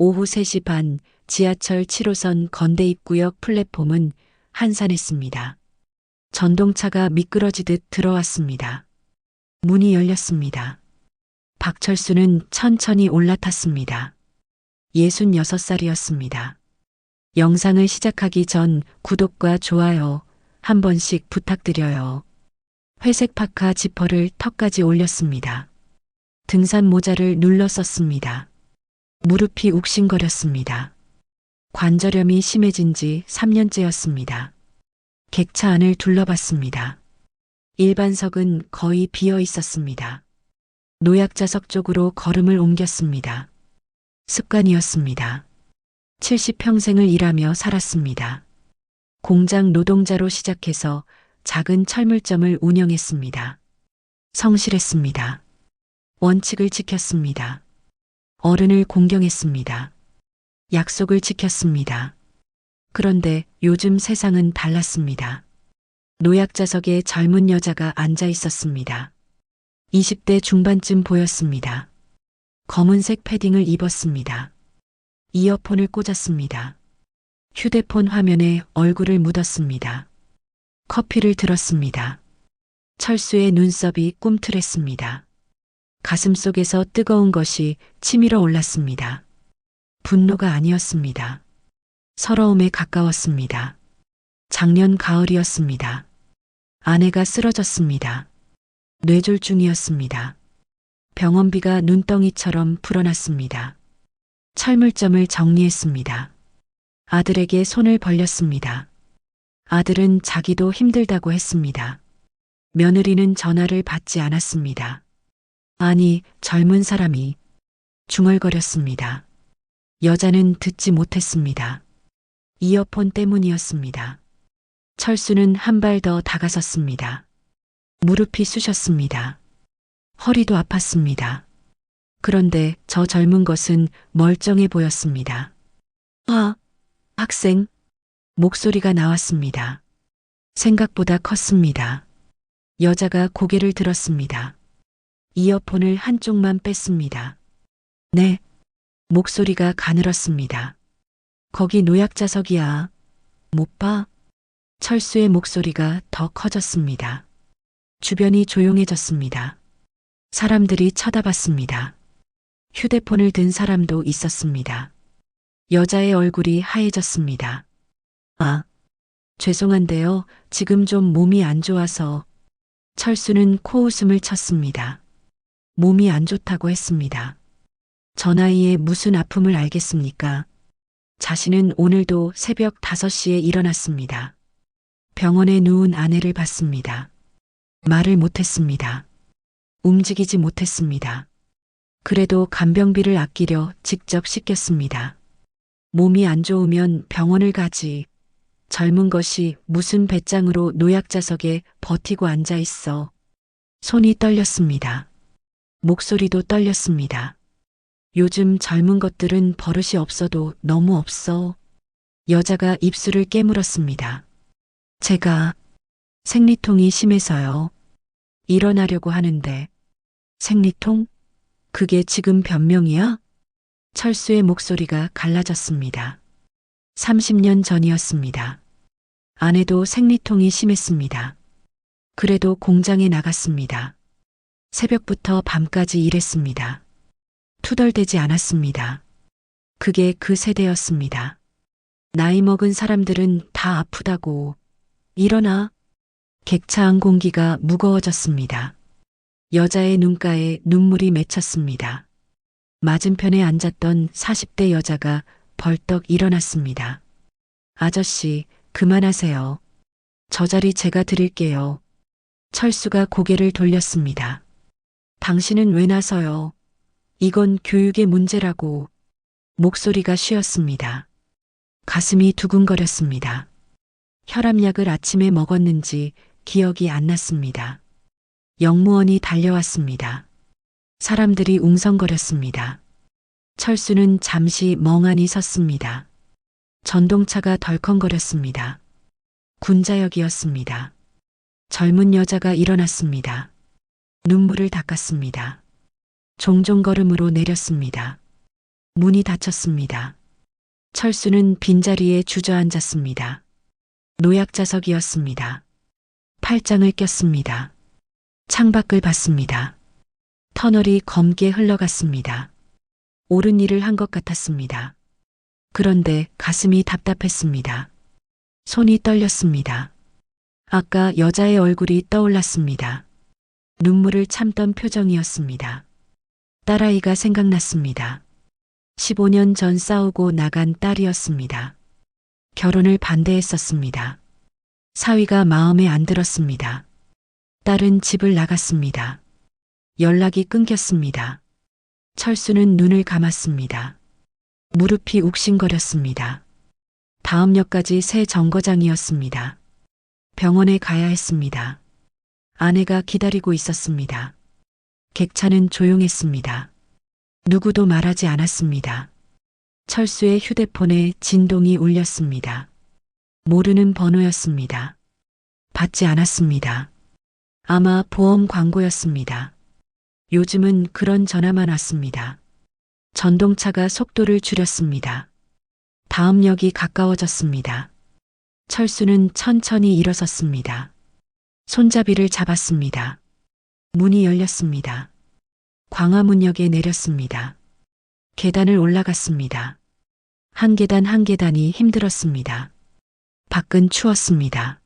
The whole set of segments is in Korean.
오후 3시 반 지하철 7호선 건대입구역 플랫폼은 한산했습니다. 전동차가 미끄러지듯 들어왔습니다. 문이 열렸습니다. 박철수는 천천히 올라탔습니다. 66살이었습니다. 영상을 시작하기 전 구독과 좋아요 한 번씩 부탁드려요. 회색 파카 지퍼를 턱까지 올렸습니다. 등산 모자를 눌러 썼습니다. 무릎이 욱신거렸습니다. 관절염이 심해진 지 3년째였습니다. 객차 안을 둘러봤습니다. 일반석은 거의 비어 있었습니다. 노약자석 쪽으로 걸음을 옮겼습니다. 습관이었습니다. 70평생을 일하며 살았습니다. 공장 노동자로 시작해서 작은 철물점을 운영했습니다. 성실했습니다. 원칙을 지켰습니다. 어른을 공경했습니다. 약속을 지켰습니다. 그런데 요즘 세상은 달랐습니다. 노약자석에 젊은 여자가 앉아 있었습니다. 20대 중반쯤 보였습니다. 검은색 패딩을 입었습니다. 이어폰을 꽂았습니다. 휴대폰 화면에 얼굴을 묻었습니다. 커피를 들었습니다. 철수의 눈썹이 꿈틀했습니다. 가슴 속에서 뜨거운 것이 치밀어 올랐습니다. 분노가 아니었습니다. 서러움에 가까웠습니다. 작년 가을이었습니다. 아내가 쓰러졌습니다. 뇌졸중이었습니다. 병원비가 눈덩이처럼 불어났습니다. 철물점을 정리했습니다. 아들에게 손을 벌렸습니다. 아들은 자기도 힘들다고 했습니다. 며느리는 전화를 받지 않았습니다. 아니, 젊은 사람이 중얼거렸습니다. 여자는 듣지 못했습니다. 이어폰 때문이었습니다. 철수는 한 발 더 다가섰습니다. 무릎이 쑤셨습니다. 허리도 아팠습니다. 그런데 저 젊은 것은 멀쩡해 보였습니다. 아, 학생. 목소리가 나왔습니다. 생각보다 컸습니다. 여자가 고개를 들었습니다. 이어폰을 한쪽만 뺐습니다. 네. 목소리가 가늘었습니다. 거기 노약자석이야. 못 봐? 철수의 목소리가 더 커졌습니다. 주변이 조용해졌습니다. 사람들이 쳐다봤습니다. 휴대폰을 든 사람도 있었습니다. 여자의 얼굴이 하얘졌습니다. 아, 죄송한데요. 지금 좀 몸이 안 좋아서. 철수는 코웃음을 쳤습니다. 몸이 안 좋다고 했습니다. 저 나이에 무슨 아픔을 알겠습니까? 자신은 오늘도 새벽 5시에 일어났습니다. 병원에 누운 아내를 봤습니다. 말을 못했습니다. 움직이지 못했습니다. 그래도 간병비를 아끼려 직접 씻겼습니다. 몸이 안 좋으면 병원을 가지. 젊은 것이 무슨 배짱으로 노약자석에 버티고 앉아 있어. 손이 떨렸습니다. 목소리도 떨렸습니다. 요즘 젊은 것들은 버릇이 없어도 너무 없어. 여자가 입술을 깨물었습니다. 제가 생리통이 심해서요. 일어나려고 하는데. 생리통? 그게 지금 변명이야? 철수의 목소리가 갈라졌습니다. 30년 전이었습니다. 아내도 생리통이 심했습니다. 그래도 공장에 나갔습니다. 새벽부터 밤까지 일했습니다. 투덜대지 않았습니다. 그게 그 세대였습니다. 나이 먹은 사람들은 다 아프다고. 일어나. 객차 안 공기가 무거워졌습니다. 여자의 눈가에 눈물이 맺혔습니다. 맞은편에 앉았던 40대 여자가 벌떡 일어났습니다. 아저씨, 그만하세요. 저 자리 제가 드릴게요. 철수가 고개를 돌렸습니다. 당신은 왜 나서요? 이건 교육의 문제라고. 목소리가 쉬었습니다. 가슴이 두근거렸습니다. 혈압약을 아침에 먹었는지 기억이 안 났습니다. 영무원이 달려왔습니다. 사람들이 웅성거렸습니다. 철수는 잠시 멍하니 섰습니다. 전동차가 덜컹거렸습니다. 군자역이었습니다. 젊은 여자가 일어났습니다. 눈물을 닦았습니다. 종종 걸음으로 내렸습니다. 문이 닫혔습니다. 철수는 빈자리에 주저앉았습니다. 노약자석이었습니다. 팔짱을 꼈습니다. 창밖을 봤습니다. 터널이 검게 흘러갔습니다. 옳은 일을 한 것 같았습니다. 그런데 가슴이 답답했습니다. 손이 떨렸습니다. 아까 여자의 얼굴이 떠올랐습니다. 눈물을 참던 표정이었습니다. 딸아이가 생각났습니다. 15년 전 싸우고 나간 딸이었습니다. 결혼을 반대했었습니다. 사위가 마음에 안 들었습니다. 딸은 집을 나갔습니다. 연락이 끊겼습니다. 철수는 눈을 감았습니다. 무릎이 욱신거렸습니다. 다음 역까지 새 정거장이었습니다. 병원에 가야 했습니다. 아내가 기다리고 있었습니다. 객차는 조용했습니다. 누구도 말하지 않았습니다. 철수의 휴대폰에 진동이 울렸습니다. 모르는 번호였습니다. 받지 않았습니다. 아마 보험 광고였습니다. 요즘은 그런 전화만 왔습니다. 전동차가 속도를 줄였습니다. 다음 역이 가까워졌습니다. 철수는 천천히 일어섰습니다. 손잡이를 잡았습니다. 문이 열렸습니다. 광화문역에 내렸습니다. 계단을 올라갔습니다. 한 계단 한 계단이 힘들었습니다. 밖은 추웠습니다.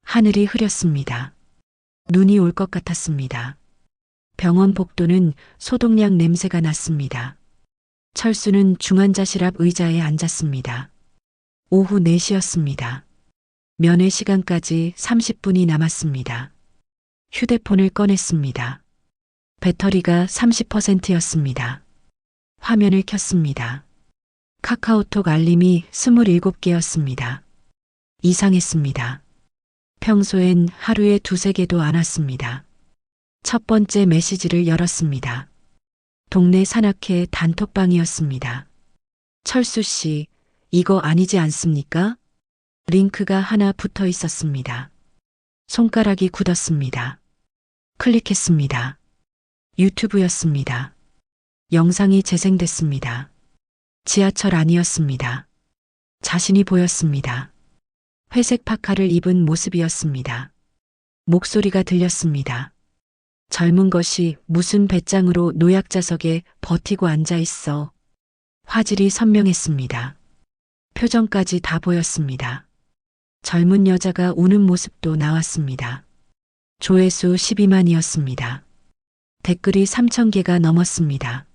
하늘이 흐렸습니다. 눈이 올 것 같았습니다. 병원 복도는 소독약 냄새가 났습니다. 철수는 중환자실 앞 의자에 앉았습니다. 오후 4시였습니다. 면회 시간까지 30분이 남았습니다. 휴대폰을 꺼냈습니다. 배터리가 30%였습니다. 화면을 켰습니다. 카카오톡 알림이 27개였습니다. 이상했습니다. 평소엔 하루에 2~3개도 안 왔습니다. 첫 번째 메시지를 열었습니다. 동네 산악회 단톡방이었습니다. 철수 씨, 이거 아니지 않습니까? 링크가 하나 붙어 있었습니다. 손가락이 굳었습니다. 클릭했습니다. 유튜브였습니다. 영상이 재생됐습니다. 지하철 안이었습니다. 자신이 보였습니다. 회색 파카를 입은 모습이었습니다. 목소리가 들렸습니다. 젊은 것이 무슨 배짱으로 노약자석에 버티고 앉아 있어. 화질이 선명했습니다. 표정까지 다 보였습니다. 젊은 여자가 우는 모습도 나왔습니다. 조회수 12만이었습니다. 댓글이 3,000개가 넘었습니다.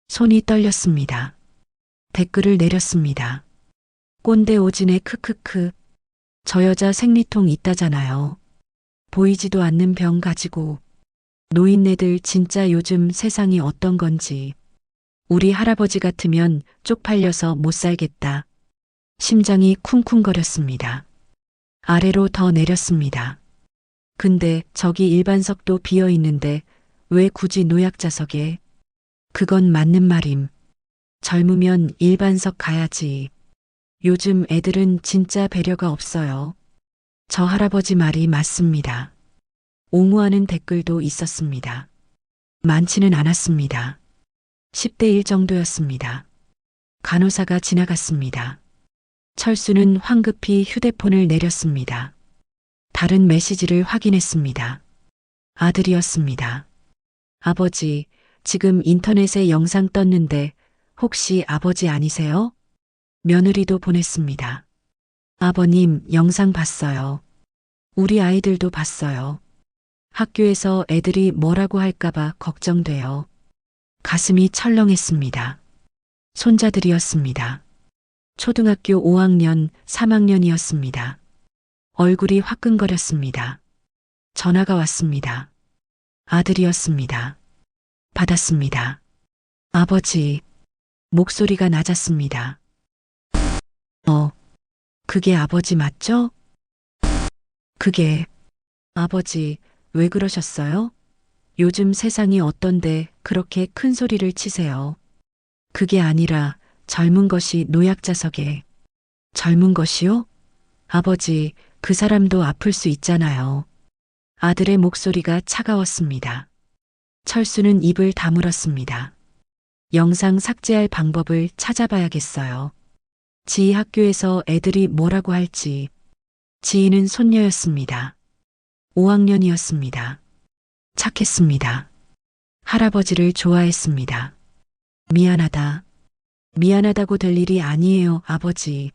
손이 떨렸습니다. 댓글을 내렸습니다. 꼰대 오진의 크크크. 저 여자 생리통 있다잖아요. 보이지도 않는 병 가지고. 노인네들 진짜 요즘 세상이 어떤 건지. 우리 할아버지 같으면 쪽팔려서 못 살겠다. 심장이 쿵쿵거렸습니다. 아래로 더 내렸습니다. 근데 저기 일반석도 비어 있는데 왜 굳이 노약자석에? 그건 맞는 말임. 젊으면 일반석 가야지. 요즘 애들은 진짜 배려가 없어요. 저 할아버지 말이 맞습니다. 옹호하는 댓글도 있었습니다. 많지는 않았습니다. 10대 1 정도였습니다. 간호사가 지나갔습니다. 철수는 황급히 휴대폰을 내렸습니다. 다른 메시지를 확인했습니다. 아들이었습니다. 아버지, 지금 인터넷에 영상 떴는데 혹시 아버지 아니세요? 며느리도 보냈습니다. 아버님, 영상 봤어요. 우리 아이들도 봤어요. 학교에서 애들이 뭐라고 할까봐 걱정돼요. 가슴이 철렁했습니다. 손자들이었습니다. 초등학교 5학년, 3학년이었습니다. 얼굴이 화끈거렸습니다. 전화가 왔습니다. 아들이었습니다. 받았습니다. 아버지. 목소리가 낮았습니다. 그게 아버지 맞죠? 그게. 아버지, 왜 그러셨어요? 요즘 세상이 어떤데 그렇게 큰 소리를 치세요? 그게 아니라 젊은 것이 노약자석에. 젊은 것이요? 아버지, 그 사람도 아플 수 있잖아요. 아들의 목소리가 차가웠습니다. 철수는 입을 다물었습니다. 영상 삭제할 방법을 찾아봐야겠어요. 지희 학교에서 애들이 뭐라고 할지. 지희는 손녀였습니다. 5학년이었습니다. 착했습니다. 할아버지를 좋아했습니다. 미안하다. 미안하다고 될 일이 아니에요, 아버지.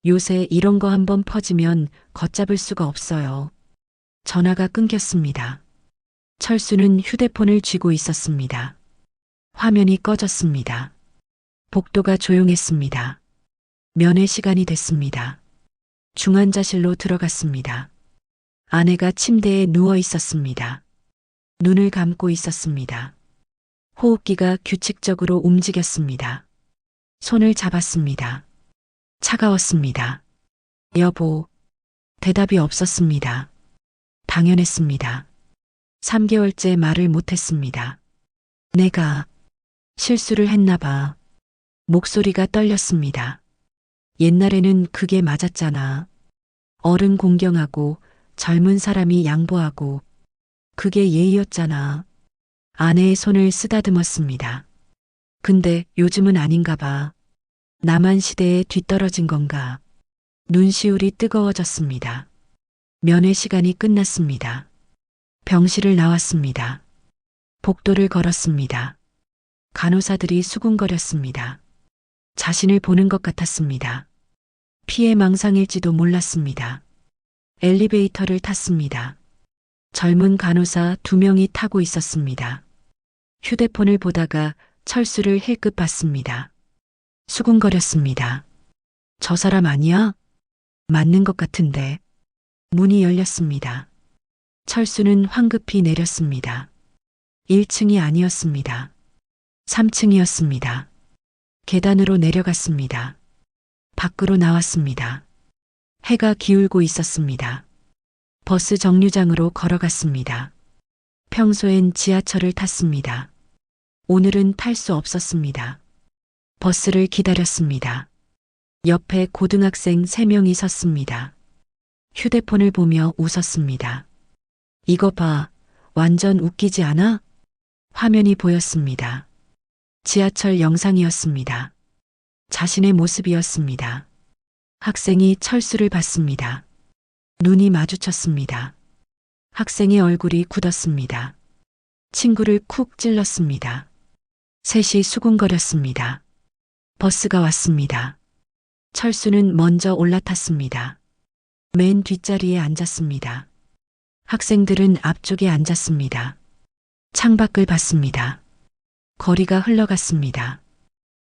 요새 이런 거 한번 퍼지면 걷잡을 수가 없어요. 전화가 끊겼습니다. 철수는 휴대폰을 쥐고 있었습니다. 화면이 꺼졌습니다. 복도가 조용했습니다. 면회 시간이 됐습니다. 중환자실로 들어갔습니다. 아내가 침대에 누워 있었습니다. 눈을 감고 있었습니다. 호흡기가 규칙적으로 움직였습니다. 손을 잡았습니다. 차가웠습니다. 여보. 대답이 없었습니다. 당연했습니다. 3개월째 말을 못했습니다. 내가 실수를 했나 봐. 목소리가 떨렸습니다. 옛날에는 그게 맞았잖아. 어른 공경하고 젊은 사람이 양보하고 그게 예의였잖아. 아내의 손을 쓰다듬었습니다. 근데 요즘은 아닌가 봐. 나만 시대에 뒤떨어진 건가. 눈시울이 뜨거워졌습니다. 면회 시간이 끝났습니다. 병실을 나왔습니다. 복도를 걸었습니다. 간호사들이 수군거렸습니다. 자신을 보는 것 같았습니다. 피해 망상일지도 몰랐습니다. 엘리베이터를 탔습니다. 젊은 간호사 2명이 타고 있었습니다. 휴대폰을 보다가 철수를 힐끗 봤습니다. 수군거렸습니다. 저 사람 아니야? 맞는 것 같은데. 문이 열렸습니다. 철수는 황급히 내렸습니다. 1층이 아니었습니다. 3층이었습니다. 계단으로 내려갔습니다. 밖으로 나왔습니다. 해가 기울고 있었습니다. 버스 정류장으로 걸어갔습니다. 평소엔 지하철을 탔습니다. 오늘은 탈 수 없었습니다. 버스를 기다렸습니다. 옆에 고등학생 3명이 섰습니다. 휴대폰을 보며 웃었습니다. 이거 봐, 완전 웃기지 않아? 화면이 보였습니다. 지하철 영상이었습니다. 자신의 모습이었습니다. 학생이 철수를 봤습니다. 눈이 마주쳤습니다. 학생의 얼굴이 굳었습니다. 친구를 쿡 찔렀습니다. 셋이 수군거렸습니다. 버스가 왔습니다. 철수는 먼저 올라탔습니다. 맨 뒷자리에 앉았습니다. 학생들은 앞쪽에 앉았습니다. 창밖을 봤습니다. 거리가 흘러갔습니다.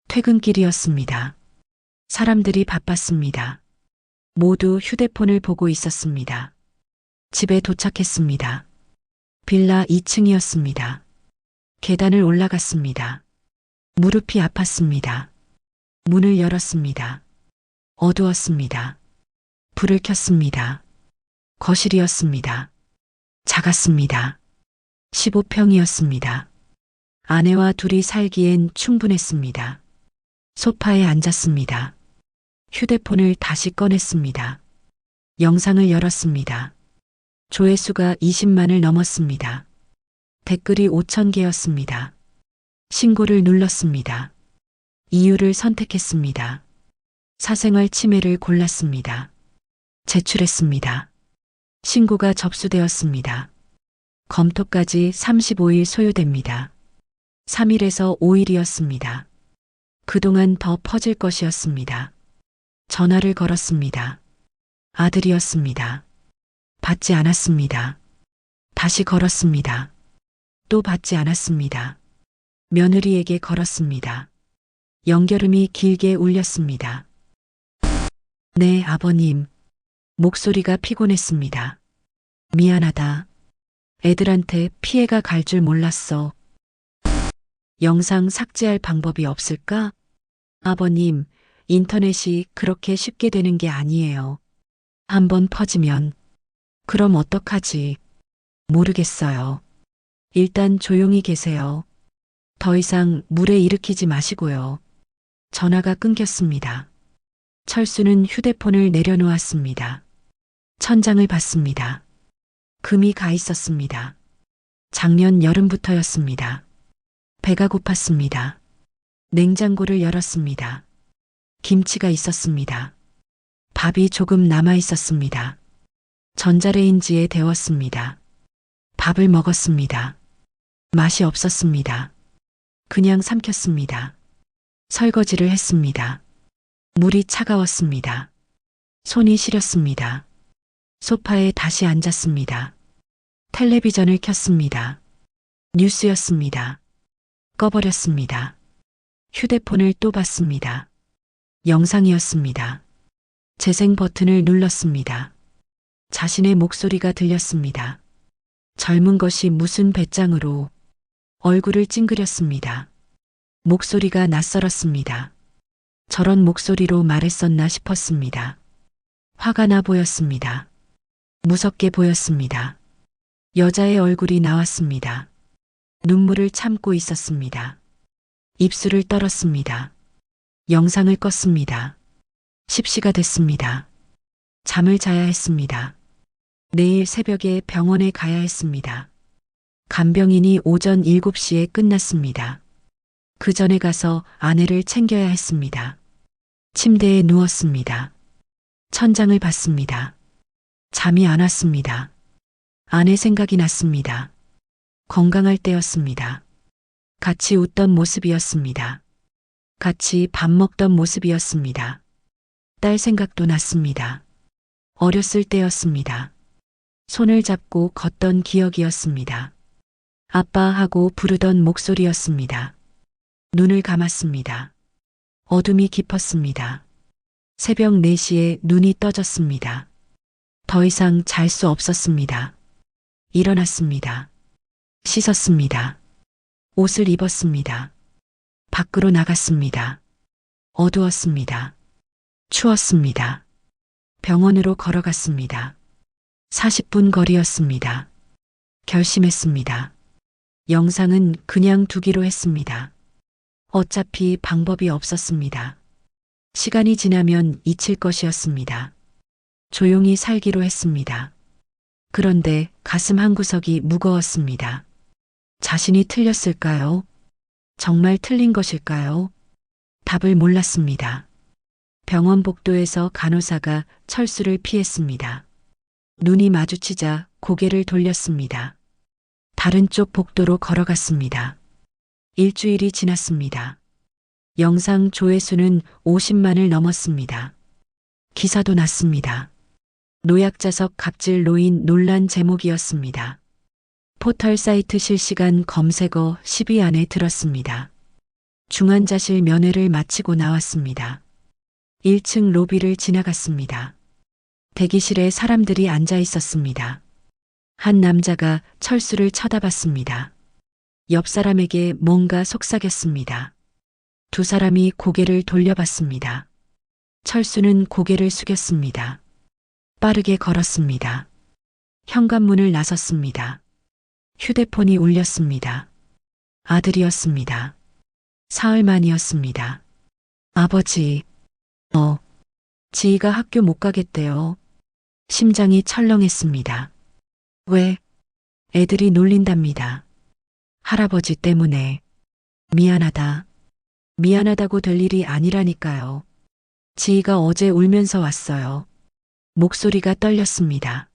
퇴근길이었습니다. 사람들이 바빴습니다. 모두 휴대폰을 보고 있었습니다. 집에 도착했습니다. 빌라 2층이었습니다. 계단을 올라갔습니다. 무릎이 아팠습니다. 문을 열었습니다. 어두웠습니다. 불을 켰습니다. 거실이었습니다. 작았습니다. 15평이었습니다. 아내와 둘이 살기엔 충분했습니다. 소파에 앉았습니다. 휴대폰을 다시 꺼냈습니다. 영상을 열었습니다. 조회수가 20만을 넘었습니다. 댓글이 5,000개였습니다. 신고를 눌렀습니다. 이유를 선택했습니다. 사생활 침해를 골랐습니다. 제출했습니다. 신고가 접수되었습니다. 검토까지 35일 소요됩니다. 3일에서 5일이었습니다. 그동안 더 퍼질 것이었습니다. 전화를 걸었습니다. 아들이었습니다. 받지 않았습니다. 다시 걸었습니다. 또 받지 않았습니다. 며느리에게 걸었습니다. 연결음이 길게 울렸습니다. 네, 아버님. 목소리가 피곤했습니다. 미안하다. 애들한테 피해가 갈 줄 몰랐어. 영상 삭제할 방법이 없을까? 아버님, 인터넷이 그렇게 쉽게 되는 게 아니에요. 한번 퍼지면. 그럼 어떡하지? 모르겠어요. 일단 조용히 계세요. 더 이상 물에 일으키지 마시고요. 전화가 끊겼습니다. 철수는 휴대폰을 내려놓았습니다. 천장을 봤습니다. 금이 가 있었습니다. 작년 여름부터였습니다. 배가 고팠습니다. 냉장고를 열었습니다. 김치가 있었습니다. 밥이 조금 남아 있었습니다. 전자레인지에 데웠습니다. 밥을 먹었습니다. 맛이 없었습니다. 그냥 삼켰습니다. 설거지를 했습니다. 물이 차가웠습니다. 손이 시렸습니다. 소파에 다시 앉았습니다. 텔레비전을 켰습니다. 뉴스였습니다. 꺼버렸습니다. 휴대폰을 또 봤습니다. 영상이었습니다. 재생 버튼을 눌렀습니다. 자신의 목소리가 들렸습니다. 젊은 것이 무슨 배짱으로 얼굴을 찡그렸습니다. 목소리가 낯설었습니다. 저런 목소리로 말했었나 싶었습니다. 화가 나 보였습니다. 무섭게 보였습니다. 여자의 얼굴이 나왔습니다. 눈물을 참고 있었습니다. 입술을 떨었습니다. 영상을 껐습니다. 10시가 됐습니다. 잠을 자야 했습니다. 내일 새벽에 병원에 가야 했습니다. 간병인이 오전 7시에 끝났습니다. 그 전에 가서 아내를 챙겨야 했습니다. 침대에 누웠습니다. 천장을 봤습니다. 잠이 안 왔습니다. 아내 생각이 났습니다. 건강할 때였습니다. 같이 웃던 모습이었습니다. 같이 밥 먹던 모습이었습니다. 딸 생각도 났습니다. 어렸을 때였습니다. 손을 잡고 걷던 기억이었습니다. 아빠 하고 부르던 목소리였습니다. 눈을 감았습니다. 어둠이 깊었습니다. 새벽 4시에 눈이 떠졌습니다. 더 이상 잘 수 없었습니다. 일어났습니다. 씻었습니다. 옷을 입었습니다. 밖으로 나갔습니다. 어두웠습니다. 추웠습니다. 병원으로 걸어갔습니다. 40분 거리였습니다. 결심했습니다. 영상은 그냥 두기로 했습니다. 어차피 방법이 없었습니다. 시간이 지나면 잊힐 것이었습니다. 조용히 살기로 했습니다. 그런데 가슴 한구석이 무거웠습니다. 자신이 틀렸을까요? 정말 틀린 것일까요? 답을 몰랐습니다. 병원 복도에서 간호사가 철수를 피했습니다. 눈이 마주치자 고개를 돌렸습니다. 다른 쪽 복도로 걸어갔습니다. 일주일이 지났습니다. 영상 조회수는 50만을 넘었습니다. 기사도 났습니다. 노약자석 갑질 노인 논란 제목이었습니다. 포털 사이트 실시간 검색어 10위 안에 들었습니다. 중환자실 면회를 마치고 나왔습니다. 1층 로비를 지나갔습니다. 대기실에 사람들이 앉아 있었습니다. 한 남자가 철수를 쳐다봤습니다. 옆 사람에게 뭔가 속삭였습니다. 두 사람이 고개를 돌려봤습니다. 철수는 고개를 숙였습니다. 빠르게 걸었습니다. 현관문을 나섰습니다. 휴대폰이 울렸습니다. 아들이었습니다. 사흘 만이었습니다. 아버지, 지희가 학교 못 가겠대요. 심장이 철렁했습니다. 왜? 애들이 놀린답니다. 할아버지 때문에. 미안하다. 미안하다고 될 일이 아니라니까요. 지희가 어제 울면서 왔어요. 목소리가 떨렸습니다.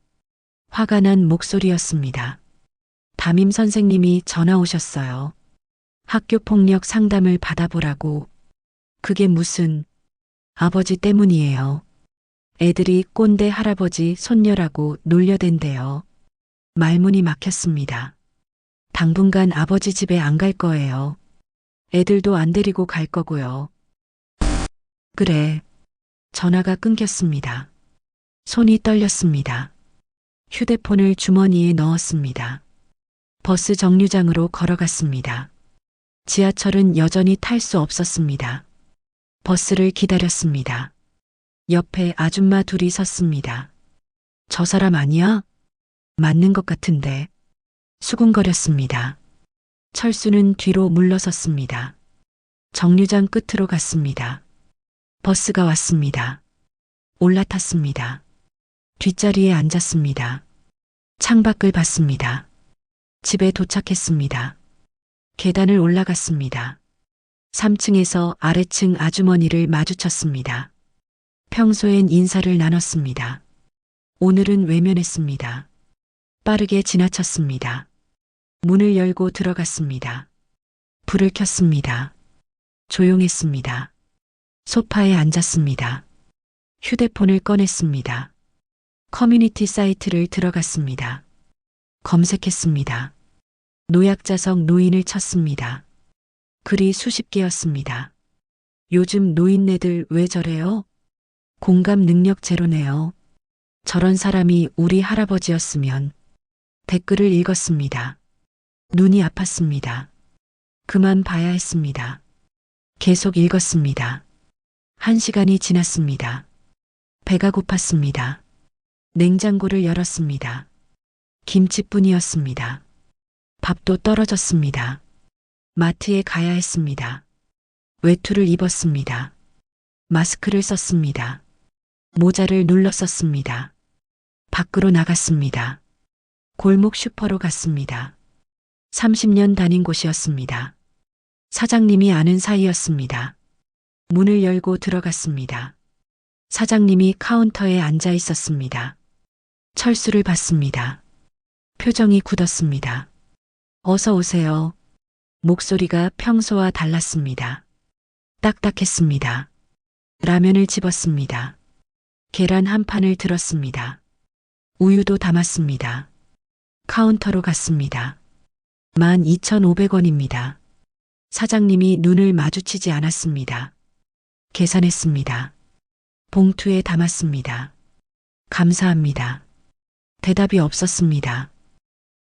화가 난 목소리였습니다. 담임 선생님이 전화 오셨어요. 학교 폭력 상담을 받아보라고. 그게 무슨 아버지 때문이에요. 애들이 꼰대 할아버지 손녀라고 놀려댄대요. 말문이 막혔습니다. 당분간 아버지 집에 안 갈 거예요. 애들도 안 데리고 갈 거고요. 그래. 전화가 끊겼습니다. 손이 떨렸습니다. 휴대폰을 주머니에 넣었습니다. 버스 정류장으로 걸어갔습니다. 지하철은 여전히 탈 수 없었습니다. 버스를 기다렸습니다. 옆에 아줌마 둘이 섰습니다. 저 사람 아니야? 맞는 것 같은데. 수군거렸습니다. 철수는 뒤로 물러섰습니다. 정류장 끝으로 갔습니다. 버스가 왔습니다. 올라탔습니다. 뒷자리에 앉았습니다. 창밖을 봤습니다. 집에 도착했습니다. 계단을 올라갔습니다. 3층에서 아래층 아주머니를 마주쳤습니다. 평소엔 인사를 나눴습니다. 오늘은 외면했습니다. 빠르게 지나쳤습니다. 문을 열고 들어갔습니다. 불을 켰습니다. 조용했습니다. 소파에 앉았습니다. 휴대폰을 꺼냈습니다. 커뮤니티 사이트를 들어갔습니다. 검색했습니다. 노약자석 노인을 쳤습니다. 글이 수십 개였습니다. 요즘 노인네들 왜 저래요? 공감 능력 제로네요. 저런 사람이 우리 할아버지였으면. 댓글을 읽었습니다. 눈이 아팠습니다. 그만 봐야 했습니다. 계속 읽었습니다. 1시간이 지났습니다. 배가 고팠습니다. 냉장고를 열었습니다. 김치뿐이었습니다. 밥도 떨어졌습니다. 마트에 가야 했습니다. 외투를 입었습니다. 마스크를 썼습니다. 모자를 눌러 썼습니다. 밖으로 나갔습니다. 골목 슈퍼로 갔습니다. 30년 다닌 곳이었습니다. 사장님이 아는 사이였습니다. 문을 열고 들어갔습니다. 사장님이 카운터에 앉아 있었습니다. 철수를 봤습니다. 표정이 굳었습니다. 어서 오세요. 목소리가 평소와 달랐습니다. 딱딱했습니다. 라면을 집었습니다. 계란 한 판을 들었습니다. 우유도 담았습니다. 카운터로 갔습니다. 12,500원입니다. 사장님이 눈을 마주치지 않았습니다. 계산했습니다. 봉투에 담았습니다. 감사합니다. 대답이 없었습니다.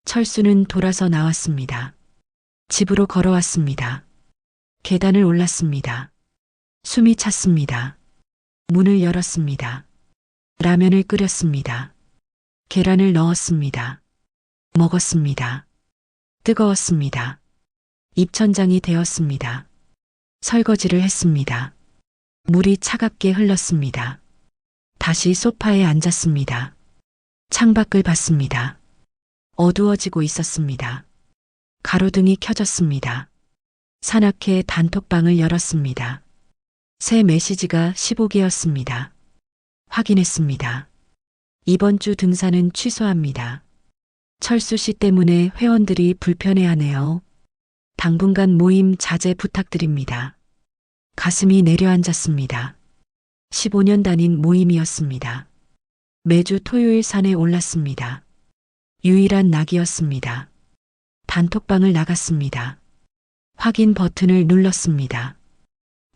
철수는 돌아서 나왔습니다. 집으로 걸어왔습니다. 계단을 올랐습니다. 숨이 찼습니다. 문을 열었습니다. 라면을 끓였습니다. 계란을 넣었습니다. 먹었습니다. 뜨거웠습니다. 입천장이 되었습니다. 설거지를 했습니다. 물이 차갑게 흘렀습니다. 다시 소파에 앉았습니다. 창밖을 봤습니다. 어두워지고 있었습니다. 가로등이 켜졌습니다. 사납게 단톡방을 열었습니다. 새 메시지가 15개였습니다. 확인했습니다. 이번 주 등산은 취소합니다. 철수 씨 때문에 회원들이 불편해하네요. 당분간 모임 자제 부탁드립니다. 가슴이 내려앉았습니다. 15년 다닌 모임이었습니다. 매주 토요일 산에 올랐습니다. 유일한 낙이었습니다. 단톡방을 나갔습니다. 확인 버튼을 눌렀습니다.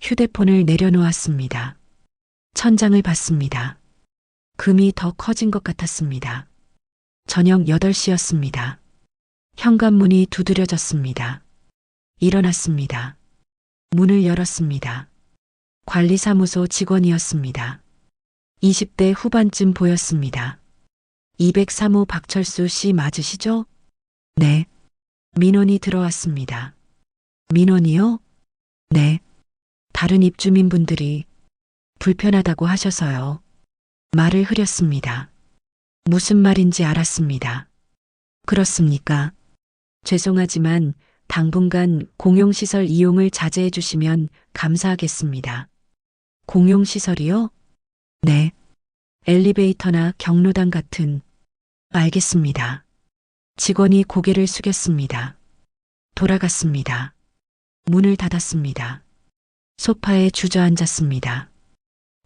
휴대폰을 내려놓았습니다. 천장을 봤습니다. 금이 더 커진 것 같았습니다. 저녁 8시였습니다. 현관문이 두드려졌습니다. 일어났습니다. 문을 열었습니다. 관리사무소 직원이었습니다. 20대 후반쯤 보였습니다. 203호 박철수 씨 맞으시죠? 네. 민원이 들어왔습니다. 민원이요? 네. 다른 입주민분들이 불편하다고 하셔서요. 말을 흐렸습니다. 무슨 말인지 알았습니다. 그렇습니까? 죄송하지만 당분간 공용시설 이용을 자제해 주시면 감사하겠습니다. 공용시설이요? 네. 엘리베이터나 경로당 같은. 알겠습니다. 직원이 고개를 숙였습니다. 돌아갔습니다. 문을 닫았습니다. 소파에 주저앉았습니다.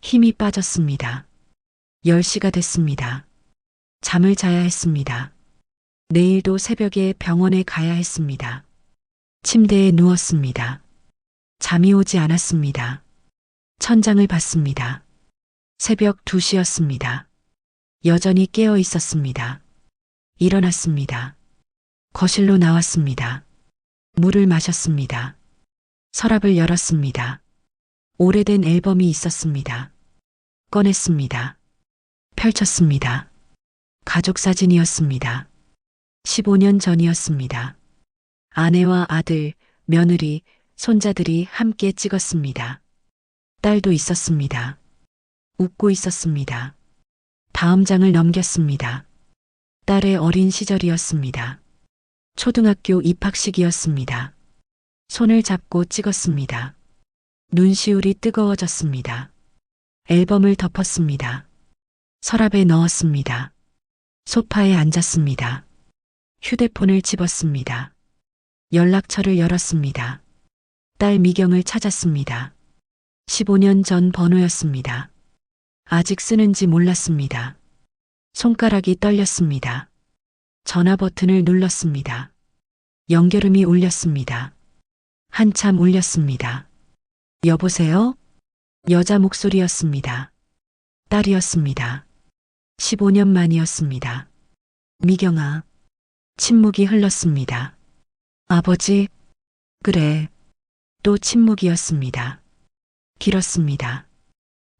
힘이 빠졌습니다. 10시가 됐습니다. 잠을 자야 했습니다. 내일도 새벽에 병원에 가야 했습니다. 침대에 누웠습니다. 잠이 오지 않았습니다. 천장을 봤습니다. 새벽 2시였습니다. 여전히 깨어 있었습니다. 일어났습니다. 거실로 나왔습니다. 물을 마셨습니다. 서랍을 열었습니다. 오래된 앨범이 있었습니다. 꺼냈습니다. 펼쳤습니다. 가족 사진이었습니다. 15년 전이었습니다. 아내와 아들, 며느리, 손자들이 함께 찍었습니다. 딸도 있었습니다. 웃고 있었습니다. 다음 장을 넘겼습니다. 딸의 어린 시절이었습니다. 초등학교 입학식이었습니다. 손을 잡고 찍었습니다. 눈시울이 뜨거워졌습니다. 앨범을 덮었습니다. 서랍에 넣었습니다. 소파에 앉았습니다. 휴대폰을 집었습니다. 연락처를 열었습니다. 딸 미경을 찾았습니다. 15년 전 번호였습니다. 아직 쓰는지 몰랐습니다. 손가락이 떨렸습니다. 전화 버튼을 눌렀습니다. 연결음이 울렸습니다. 한참 울렸습니다. 여보세요? 여자 목소리였습니다. 딸이었습니다. 15년 만이었습니다. 미경아. 침묵이 흘렀습니다. 아버지? 그래. 또 침묵이었습니다. 길었습니다.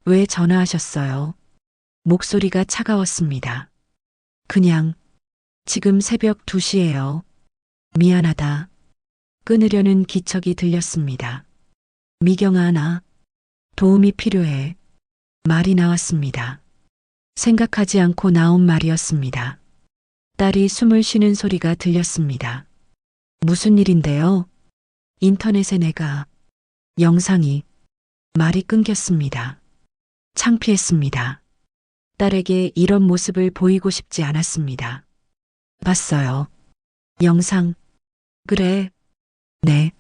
왜 전화하셨어요? 목소리가 차가웠습니다. 그냥, 지금 새벽 2시예요. 미안하다. 끊으려는 기척이 들렸습니다. 미경아, 나 도움이 필요해. 말이 나왔습니다. 생각하지 않고 나온 말이었습니다. 딸이 숨을 쉬는 소리가 들렸습니다. 무슨 일인데요? 인터넷에 내가 영상이 말이 끊겼습니다. 창피했습니다. 딸에게 이런 모습을 보이고 싶지 않았습니다. 봤어요. 영상. 그래. 네.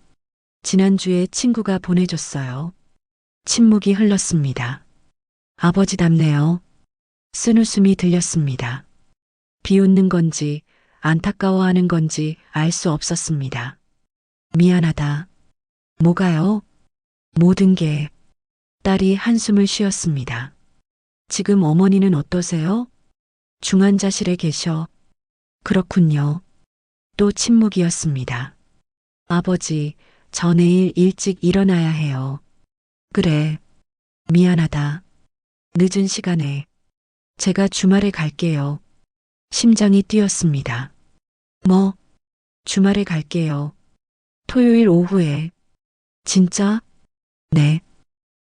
지난주에 친구가 보내줬어요. 침묵이 흘렀습니다. 아버지답네요. 쓴웃음이 들렸습니다. 비웃는 건지 안타까워하는 건지 알 수 없었습니다. 미안하다. 뭐가요? 모든 게. 딸이 한숨을 쉬었습니다. 지금 어머니는 어떠세요? 중환자실에 계셔. 그렇군요. 또 침묵이었습니다. 아버지, 저 내일 일찍 일어나야 해요. 그래. 미안하다. 늦은 시간에. 제가 주말에 갈게요. 심장이 뛰었습니다. 뭐? 주말에 갈게요. 토요일 오후에. 진짜? 네.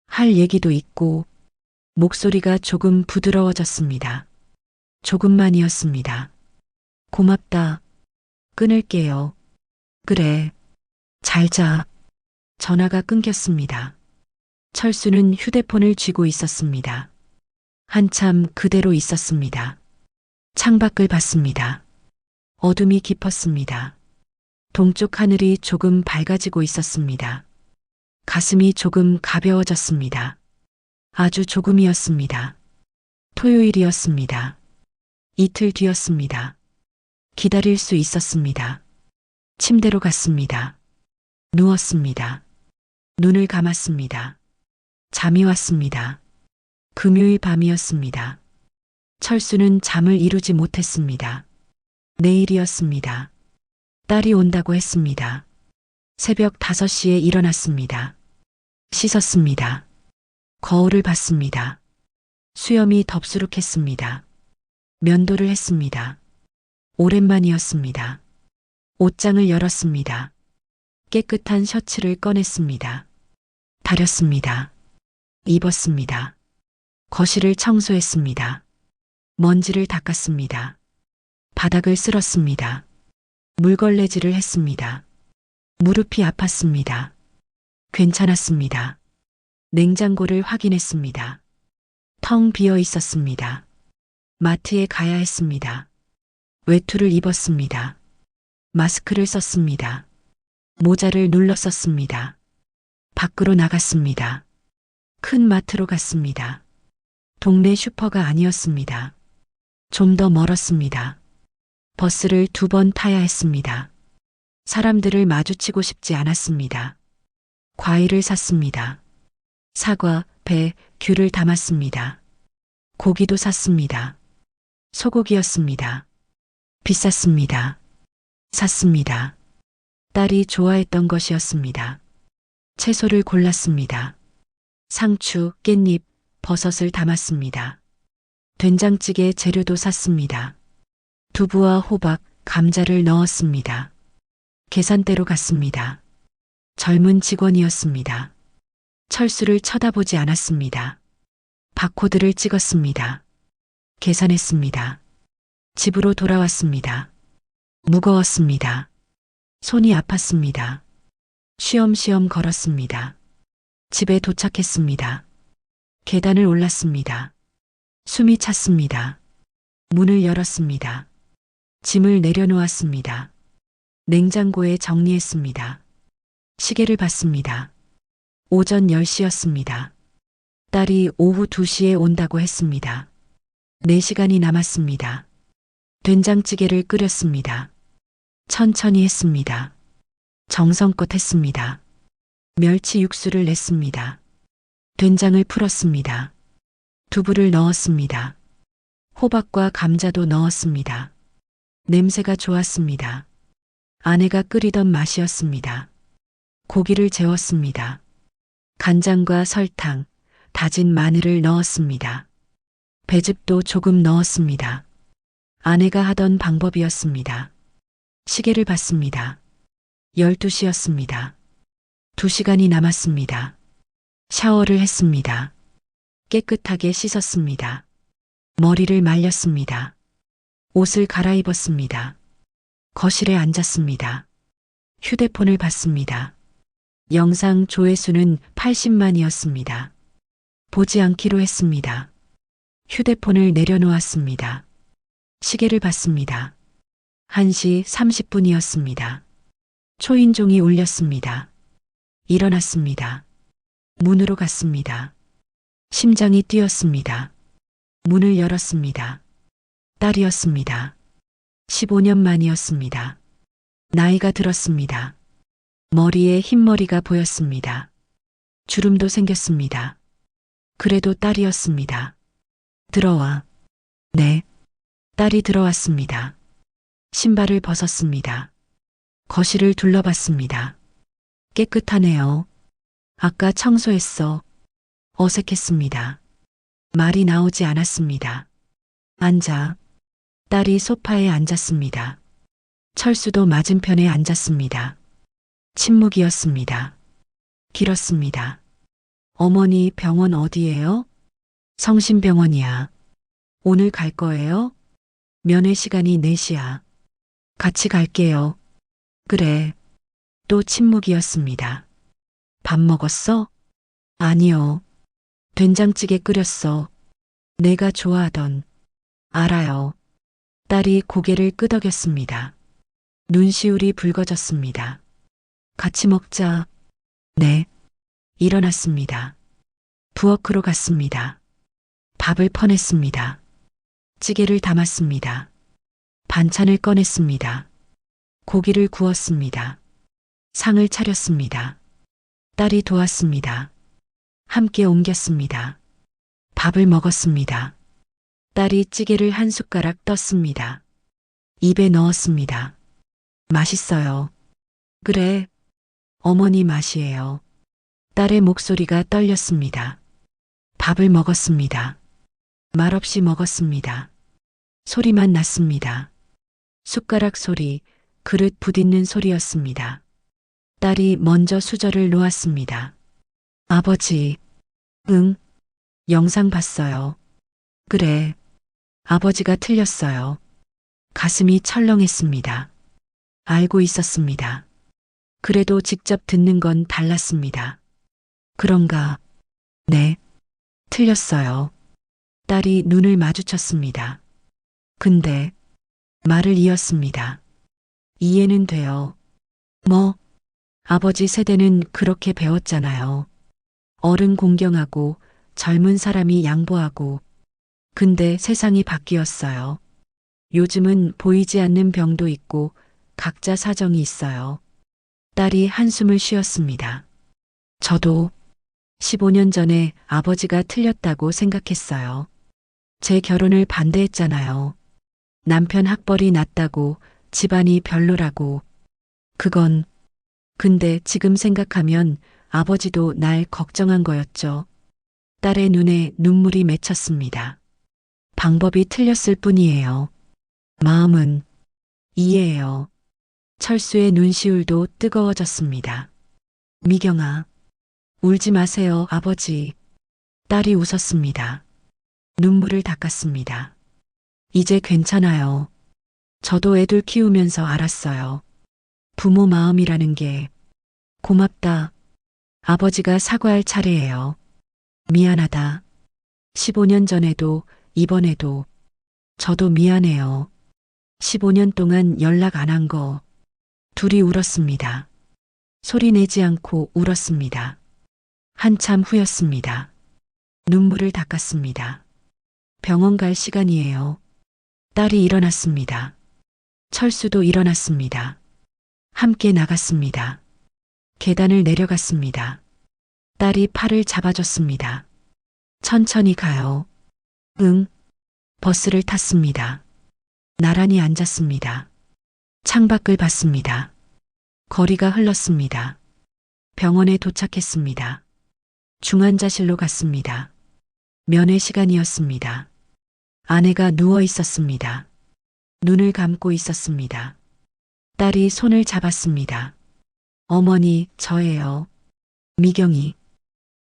할 얘기도 있고. 목소리가 조금 부드러워졌습니다. 조금만이었습니다. 고맙다. 끊을게요. 그래. 잘 자. 전화가 끊겼습니다. 철수는 휴대폰을 쥐고 있었습니다. 한참 그대로 있었습니다. 창밖을 봤습니다. 어둠이 깊었습니다. 동쪽 하늘이 조금 밝아지고 있었습니다. 가슴이 조금 가벼워졌습니다. 아주 조금이었습니다. 토요일이었습니다. 이틀 뒤였습니다. 기다릴 수 있었습니다. 침대로 갔습니다. 누웠습니다. 눈을 감았습니다. 잠이 왔습니다. 금요일 밤이었습니다. 철수는 잠을 이루지 못했습니다. 내일이었습니다. 딸이 온다고 했습니다. 새벽 5시에 일어났습니다. 씻었습니다. 거울을 봤습니다. 수염이 덥수룩했습니다. 면도를 했습니다. 오랜만이었습니다. 옷장을 열었습니다. 깨끗한 셔츠를 꺼냈습니다. 다렸습니다. 입었습니다. 거실을 청소했습니다. 먼지를 닦았습니다. 바닥을 쓸었습니다. 물걸레질을 했습니다. 무릎이 아팠습니다. 괜찮았습니다. 냉장고를 확인했습니다. 텅 비어 있었습니다. 마트에 가야 했습니다. 외투를 입었습니다. 마스크를 썼습니다. 모자를 눌러 썼습니다. 밖으로 나갔습니다. 큰 마트로 갔습니다. 동네 슈퍼가 아니었습니다. 좀 더 멀었습니다. 버스를 2번 타야 했습니다. 사람들을 마주치고 싶지 않았습니다. 과일을 샀습니다. 사과, 배, 귤을 담았습니다. 고기도 샀습니다. 소고기였습니다. 비쌌습니다. 샀습니다. 딸이 좋아했던 것이었습니다. 채소를 골랐습니다. 상추, 깻잎, 버섯을 담았습니다. 된장찌개 재료도 샀습니다. 두부와 호박, 감자를 넣었습니다. 계산대로 갔습니다. 젊은 직원이었습니다. 철수를 쳐다보지 않았습니다. 바코드를 찍었습니다. 계산했습니다. 집으로 돌아왔습니다. 무거웠습니다. 손이 아팠습니다. 쉬엄쉬엄 걸었습니다. 집에 도착했습니다. 계단을 올랐습니다. 숨이 찼습니다. 문을 열었습니다. 짐을 내려놓았습니다. 냉장고에 정리했습니다. 시계를 봤습니다. 오전 10시였습니다. 딸이 오후 2시에 온다고 했습니다. 4시간이 남았습니다. 된장찌개를 끓였습니다. 천천히 했습니다. 정성껏 했습니다. 멸치 육수를 냈습니다. 된장을 풀었습니다. 두부를 넣었습니다. 호박과 감자도 넣었습니다. 냄새가 좋았습니다. 아내가 끓이던 맛이었습니다. 고기를 재웠습니다. 간장과 설탕, 다진 마늘을 넣었습니다. 배즙도 조금 넣었습니다. 아내가 하던 방법이었습니다. 시계를 봤습니다. 12시였습니다. 2시간이 남았습니다. 샤워를 했습니다. 깨끗하게 씻었습니다. 머리를 말렸습니다. 옷을 갈아입었습니다. 거실에 앉았습니다. 휴대폰을 봤습니다. 영상 조회수는 80만이었습니다. 보지 않기로 했습니다. 휴대폰을 내려놓았습니다. 시계를 봤습니다. 1시 30분이었습니다. 초인종이 울렸습니다. 일어났습니다. 문으로 갔습니다. 심장이 뛰었습니다. 문을 열었습니다. 딸이었습니다. 15년 만이었습니다. 나이가 들었습니다. 머리에 흰머리가 보였습니다. 주름도 생겼습니다. 그래도 딸이었습니다. 들어와. 네. 딸이 들어왔습니다. 신발을 벗었습니다. 거실을 둘러봤습니다. 깨끗하네요. 아까 청소했어. 어색했습니다. 말이 나오지 않았습니다. 앉아. 딸이 소파에 앉았습니다. 철수도 맞은편에 앉았습니다. 침묵이었습니다. 길었습니다. 어머니 병원 어디예요? 성심병원이야. 오늘 갈 거예요? 면회 시간이 4시야. 같이 갈게요. 그래. 또 침묵이었습니다. 밥 먹었어? 아니요. 된장찌개 끓였어. 내가 좋아하던. 알아요. 딸이 고개를 끄덕였습니다. 눈시울이 붉어졌습니다. 같이 먹자. 네. 일어났습니다. 부엌으로 갔습니다. 밥을 퍼냈습니다. 찌개를 담았습니다. 반찬을 꺼냈습니다. 고기를 구웠습니다. 상을 차렸습니다. 딸이 도왔습니다. 함께 옮겼습니다. 밥을 먹었습니다. 딸이 찌개를 한 숟가락 떴습니다. 입에 넣었습니다. 맛있어요. 그래. 어머니 맛이에요. 딸의 목소리가 떨렸습니다. 밥을 먹었습니다. 말없이 먹었습니다. 소리만 났습니다. 숟가락 소리, 그릇 부딪는 소리였습니다. 딸이 먼저 수저를 놓았습니다. 아버지. 응. 영상 봤어요. 그래. 아버지가 틀렸어요. 가슴이 철렁했습니다. 알고 있었습니다. 그래도 직접 듣는 건 달랐습니다. 그런가? 네. 틀렸어요. 딸이 눈을 마주쳤습니다. 근데 말을 이었습니다. 이해는 돼요. 뭐? 아버지 세대는 그렇게 배웠잖아요. 어른 공경하고 젊은 사람이 양보하고. 근데 세상이 바뀌었어요. 요즘은 보이지 않는 병도 있고 각자 사정이 있어요. 딸이 한숨을 쉬었습니다. 저도 15년 전에 아버지가 틀렸다고 생각했어요. 제 결혼을 반대했잖아요. 남편 학벌이 낮다고, 집안이 별로라고. 근데 지금 생각하면 아버지도 날 걱정한 거였죠. 딸의 눈에 눈물이 맺혔습니다. 방법이 틀렸을 뿐이에요. 마음은 이해해요. 철수의 눈시울도 뜨거워졌습니다. 미경아, 울지 마세요, 아버지. 딸이 웃었습니다. 눈물을 닦았습니다. 이제 괜찮아요. 저도 애들 키우면서 알았어요. 부모 마음이라는 게. 고맙다. 아버지가 사과할 차례예요. 미안하다. 15년 전에도 이번에도 저도 미안해요. 15년 동안 연락 안 한 거. 둘이 울었습니다. 소리 내지 않고 울었습니다. 한참 후였습니다. 눈물을 닦았습니다. 병원 갈 시간이에요. 딸이 일어났습니다. 철수도 일어났습니다. 함께 나갔습니다. 계단을 내려갔습니다. 딸이 팔을 잡아줬습니다. 천천히 가요. 응. 버스를 탔습니다. 나란히 앉았습니다. 창밖을 봤습니다. 거리가 흘렀습니다. 병원에 도착했습니다. 중환자실로 갔습니다. 면회 시간이었습니다. 아내가 누워 있었습니다. 눈을 감고 있었습니다. 딸이 손을 잡았습니다. 어머니, 저예요. 미경이.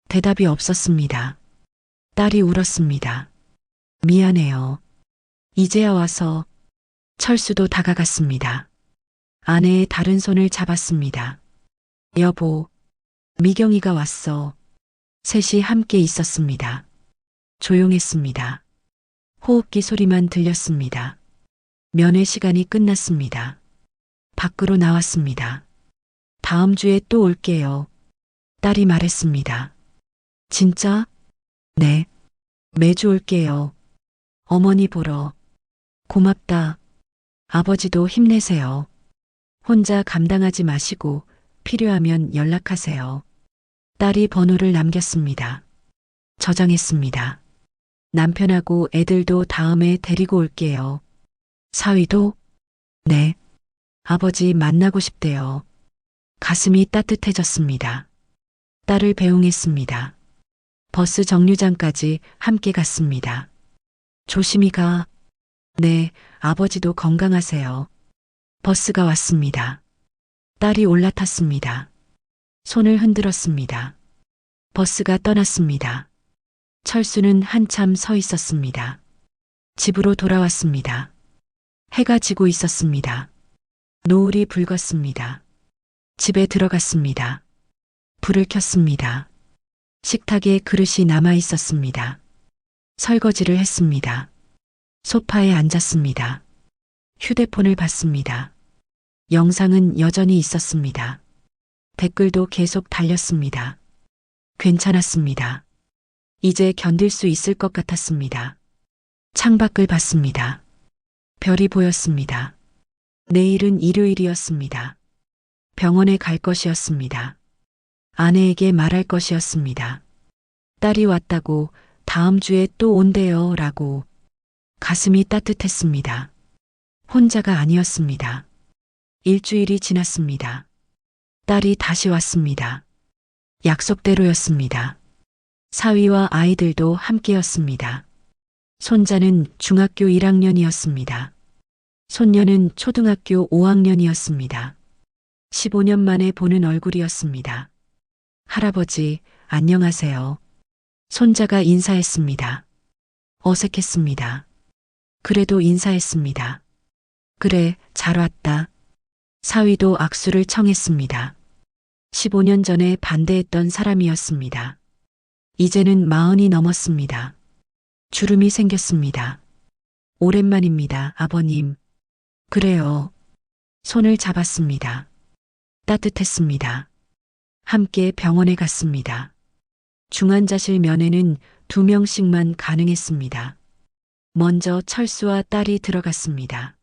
대답이 없었습니다. 딸이 울었습니다. 미안해요. 이제야 와서. 철수도 다가갔습니다. 아내의 다른 손을 잡았습니다. 여보, 미경이가 왔어. 셋이 함께 있었습니다. 조용했습니다. 호흡기 소리만 들렸습니다. 면회 시간이 끝났습니다. 밖으로 나왔습니다. 다음 주에 또 올게요. 딸이 말했습니다. 진짜? 네. 매주 올게요. 어머니 보러. 고맙다. 아버지도 힘내세요. 혼자 감당하지 마시고 필요하면 연락하세요. 딸이 번호를 남겼습니다. 저장했습니다. 남편하고 애들도 다음에 데리고 올게요. 사위도? 네. 아버지 만나고 싶대요. 가슴이 따뜻해졌습니다. 딸을 배웅했습니다. 버스 정류장까지 함께 갔습니다. 조심히 가. 네, 아버지도 건강하세요. 버스가 왔습니다. 딸이 올라탔습니다. 손을 흔들었습니다. 버스가 떠났습니다. 철수는 한참 서 있었습니다. 집으로 돌아왔습니다. 해가 지고 있었습니다. 노을이 붉었습니다. 집에 들어갔습니다. 불을 켰습니다. 식탁에 그릇이 남아 있었습니다. 설거지를 했습니다. 소파에 앉았습니다. 휴대폰을 봤습니다. 영상은 여전히 있었습니다. 댓글도 계속 달렸습니다. 괜찮았습니다. 이제 견딜 수 있을 것 같았습니다. 창밖을 봤습니다. 별이 보였습니다. 내일은 일요일이었습니다. 병원에 갈 것이었습니다. 아내에게 말할 것이었습니다. 딸이 왔다고 다음 주에 또 온대요 라고. 가슴이 따뜻했습니다. 혼자가 아니었습니다. 일주일이 지났습니다. 딸이 다시 왔습니다. 약속대로였습니다. 사위와 아이들도 함께였습니다. 손자는 중학교 1학년이었습니다. 손녀는 초등학교 5학년이었습니다. 15년 만에 보는 얼굴이었습니다. 할아버지, 안녕하세요. 손자가 인사했습니다. 어색했습니다. 그래도 인사했습니다. 그래, 잘 왔다. 사위도 악수를 청했습니다. 15년 전에 반대했던 사람이었습니다. 이제는 40이 넘었습니다. 주름이 생겼습니다. 오랜만입니다, 아버님. 그래요. 손을 잡았습니다. 따뜻했습니다. 함께 병원에 갔습니다. 중환자실 면회는 2명씩만 가능했습니다. 먼저 철수와 딸이 들어갔습니다.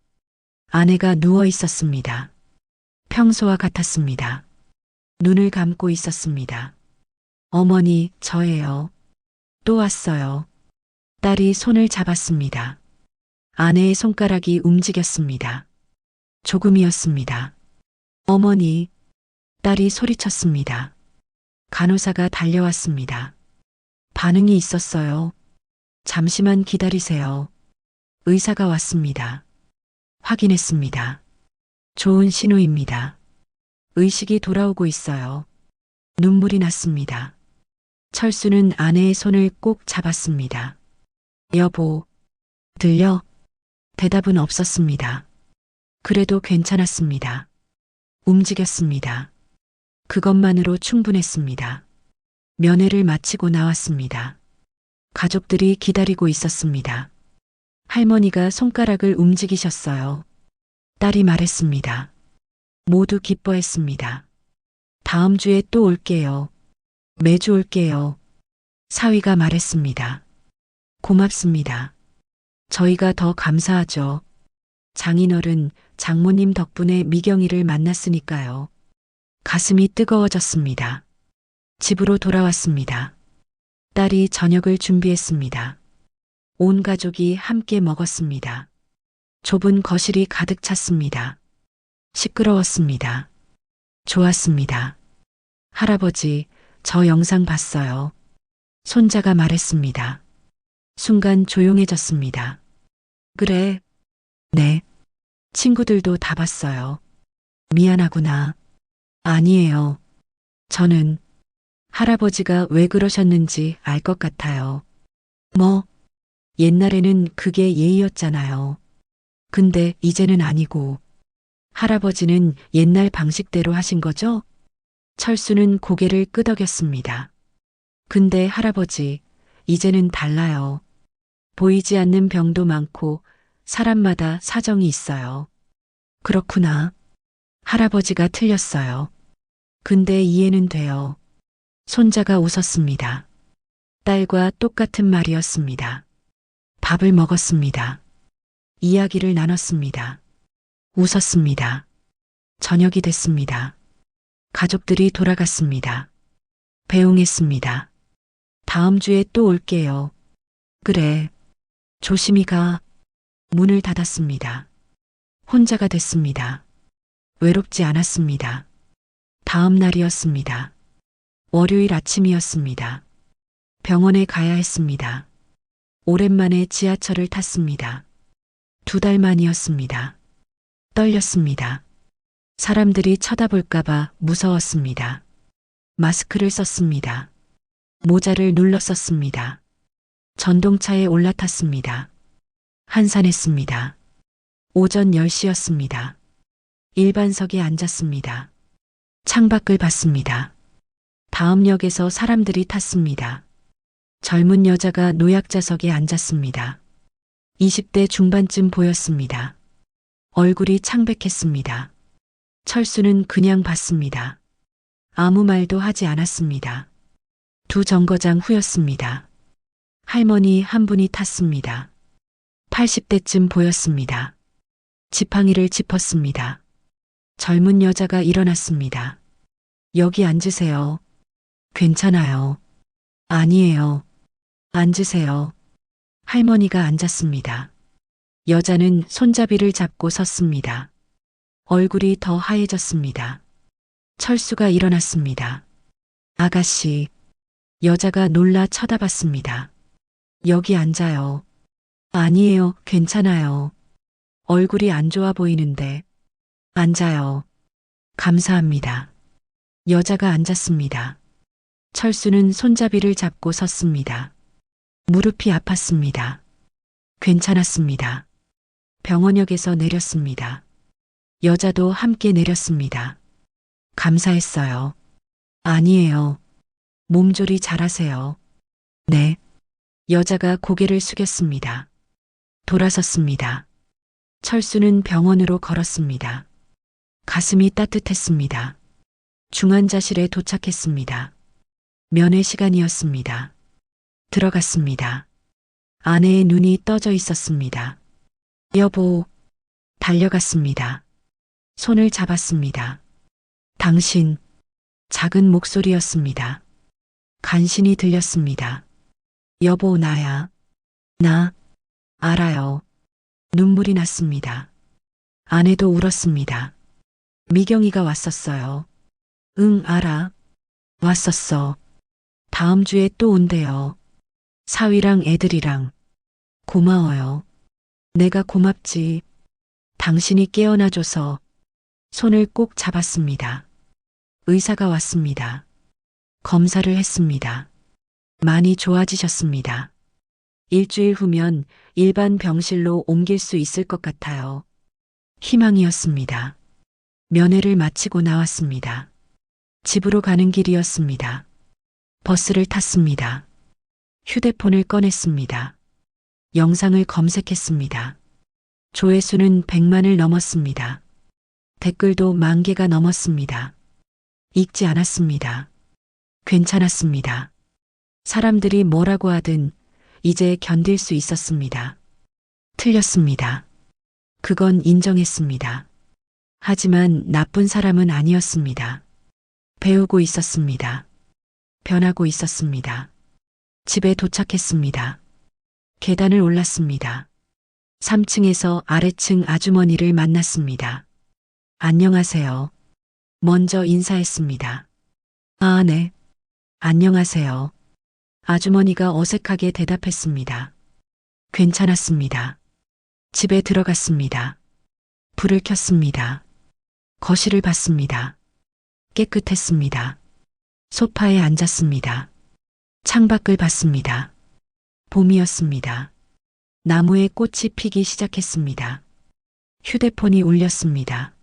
아내가 누워 있었습니다. 평소와 같았습니다. 눈을 감고 있었습니다. 어머니, 저예요. 또 왔어요. 딸이 손을 잡았습니다. 아내의 손가락이 움직였습니다. 조금이었습니다. 어머니, 딸이 소리쳤습니다. 간호사가 달려왔습니다. 반응이 있었어요. 잠시만 기다리세요. 의사가 왔습니다. 확인했습니다. 좋은 신호입니다. 의식이 돌아오고 있어요. 눈물이 났습니다. 철수는 아내의 손을 꼭 잡았습니다. 여보, 들려? 대답은 없었습니다. 그래도 괜찮았습니다. 움직였습니다. 그것만으로 충분했습니다. 면회를 마치고 나왔습니다. 가족들이 기다리고 있었습니다. 할머니가 손가락을 움직이셨어요. 딸이 말했습니다. 모두 기뻐했습니다. 다음 주에 또 올게요. 매주 올게요. 사위가 말했습니다. 고맙습니다. 저희가 더 감사하죠. 장인어른, 장모님 덕분에 미경이를 만났으니까요. 가슴이 뜨거워졌습니다. 집으로 돌아왔습니다. 딸이 저녁을 준비했습니다. 온 가족이 함께 먹었습니다. 좁은 거실이 가득 찼습니다. 시끄러웠습니다. 좋았습니다. 할아버지, 저 영상 봤어요. 손자가 말했습니다. 순간 조용해졌습니다. 그래. 네. 친구들도 다 봤어요. 미안하구나. 아니에요. 저는 할아버지가 왜 그러셨는지 알 것 같아요. 뭐, 옛날에는 그게 예의였잖아요. 근데 이제는 아니고, 할아버지는 옛날 방식대로 하신 거죠? 철수는 고개를 끄덕였습니다. 근데 할아버지, 이제는 달라요. 보이지 않는 병도 많고, 사람마다 사정이 있어요. 그렇구나. 할아버지가 틀렸어요. 근데 이해는 돼요. 손자가 웃었습니다. 딸과 똑같은 말이었습니다. 밥을 먹었습니다. 이야기를 나눴습니다. 웃었습니다. 저녁이 됐습니다. 가족들이 돌아갔습니다. 배웅했습니다. 다음 주에 또 올게요. 그래. 조심히 가. 문을 닫았습니다. 혼자가 됐습니다. 외롭지 않았습니다. 다음 날이었습니다. 월요일 아침이었습니다. 병원에 가야 했습니다. 오랜만에 지하철을 탔습니다. 2달 만이었습니다. 떨렸습니다. 사람들이 쳐다볼까봐 무서웠습니다. 마스크를 썼습니다. 모자를 눌러 썼습니다. 전동차에 올라탔습니다. 한산했습니다. 오전 10시였습니다. 일반석에 앉았습니다. 창밖을 봤습니다. 다음 역에서 사람들이 탔습니다. 젊은 여자가 노약자석에 앉았습니다. 20대 중반쯤 보였습니다. 얼굴이 창백했습니다. 철수는 그냥 봤습니다. 아무 말도 하지 않았습니다. 2 정거장 후였습니다. 할머니 한 분이 탔습니다. 80대쯤 보였습니다. 지팡이를 짚었습니다. 젊은 여자가 일어났습니다. 여기 앉으세요. 괜찮아요. 아니에요. 앉으세요. 할머니가 앉았습니다. 여자는 손잡이를 잡고 섰습니다. 얼굴이 더 하얘졌습니다. 철수가 일어났습니다. 아가씨. 여자가 놀라 쳐다봤습니다. 여기 앉아요. 아니에요. 괜찮아요. 얼굴이 안 좋아 보이는데. 앉아요. 감사합니다. 여자가 앉았습니다. 철수는 손잡이를 잡고 섰습니다. 무릎이 아팠습니다. 괜찮았습니다. 병원역에서 내렸습니다. 여자도 함께 내렸습니다. 감사했어요. 아니에요. 몸조리 잘하세요. 네. 여자가 고개를 숙였습니다. 돌아섰습니다. 철수는 병원으로 걸었습니다. 가슴이 따뜻했습니다. 중환자실에 도착했습니다. 면회 시간이었습니다. 들어갔습니다. 아내의 눈이 떠져 있었습니다. 여보. 달려갔습니다. 손을 잡았습니다. 당신. 작은 목소리였습니다. 간신히 들렸습니다. 여보, 나야. 나. 알아요. 눈물이 났습니다. 아내도 울었습니다. 미경이가 왔었어요. 응, 알아. 왔었어. 다음 주에 또 온대요. 사위랑 애들이랑. 고마워요. 내가 고맙지. 당신이 깨어나줘서. 손을 꼭 잡았습니다. 의사가 왔습니다. 검사를 했습니다. 많이 좋아지셨습니다. 일주일 후면 일반 병실로 옮길 수 있을 것 같아요. 희망이었습니다. 면회를 마치고 나왔습니다. 집으로 가는 길이었습니다. 버스를 탔습니다. 휴대폰을 꺼냈습니다. 영상을 검색했습니다. 조회수는 100만을 넘었습니다. 댓글도 10,000개가 넘었습니다. 읽지 않았습니다. 괜찮았습니다. 사람들이 뭐라고 하든 이제 견딜 수 있었습니다. 틀렸습니다. 그건 인정했습니다. 하지만 나쁜 사람은 아니었습니다. 배우고 있었습니다. 변하고 있었습니다. 집에 도착했습니다. 계단을 올랐습니다. 3층에서 아래층 아주머니를 만났습니다. 안녕하세요. 먼저 인사했습니다. 아, 네. 안녕하세요. 아주머니가 어색하게 대답했습니다. 괜찮았습니다. 집에 들어갔습니다. 불을 켰습니다. 거실을 봤습니다. 깨끗했습니다. 소파에 앉았습니다. 창밖을 봤습니다. 봄이었습니다. 나무에 꽃이 피기 시작했습니다. 휴대폰이 울렸습니다.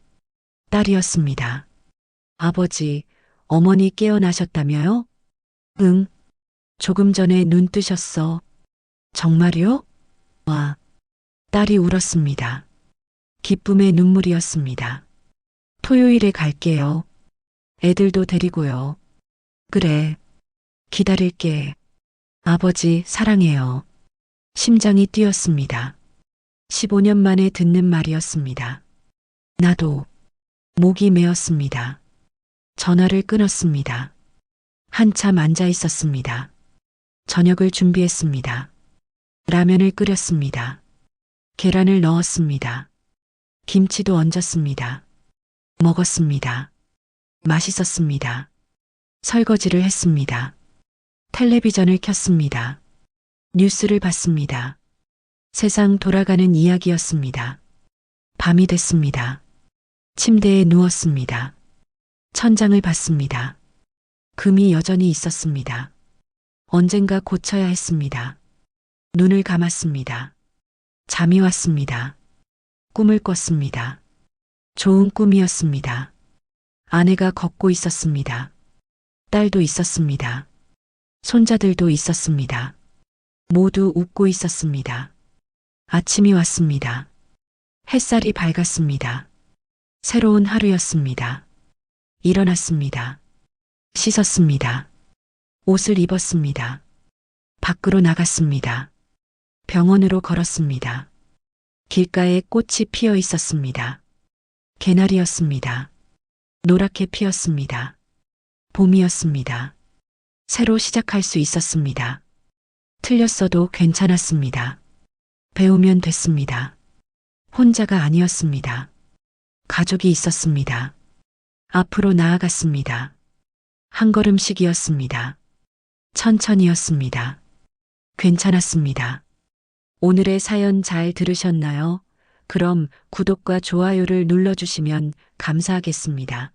딸이었습니다. 아버지, 어머니 깨어나셨다며요? 응. 조금 전에 눈 뜨셨어. 정말요? 와. 딸이 울었습니다. 기쁨의 눈물이었습니다. 토요일에 갈게요. 애들도 데리고요. 그래. 기다릴게. 아버지, 사랑해요. 심장이 뛰었습니다. 15년 만에 듣는 말이었습니다. 나도. 목이 메었습니다. 전화를 끊었습니다. 한참 앉아 있었습니다. 저녁을 준비했습니다. 라면을 끓였습니다. 계란을 넣었습니다. 김치도 얹었습니다. 먹었습니다. 맛있었습니다. 설거지를 했습니다. 텔레비전을 켰습니다. 뉴스를 봤습니다. 세상 돌아가는 이야기였습니다. 밤이 됐습니다. 침대에 누웠습니다. 천장을 봤습니다. 금이 여전히 있었습니다. 언젠가 고쳐야 했습니다. 눈을 감았습니다. 잠이 왔습니다. 꿈을 꿨습니다. 좋은 꿈이었습니다. 아내가 걷고 있었습니다. 딸도 있었습니다. 손자들도 있었습니다. 모두 웃고 있었습니다. 아침이 왔습니다. 햇살이 밝았습니다. 새로운 하루였습니다. 일어났습니다. 씻었습니다. 옷을 입었습니다. 밖으로 나갔습니다. 병원으로 걸었습니다. 길가에 꽃이 피어 있었습니다. 개나리였습니다. 노랗게 피었습니다. 봄이었습니다. 새로 시작할 수 있었습니다. 틀렸어도 괜찮았습니다. 배우면 됐습니다. 혼자가 아니었습니다. 가족이 있었습니다. 앞으로 나아갔습니다. 한 걸음씩이었습니다. 천천히였습니다. 괜찮았습니다. 오늘의 사연 잘 들으셨나요? 그럼 구독과 좋아요를 눌러주시면 감사하겠습니다.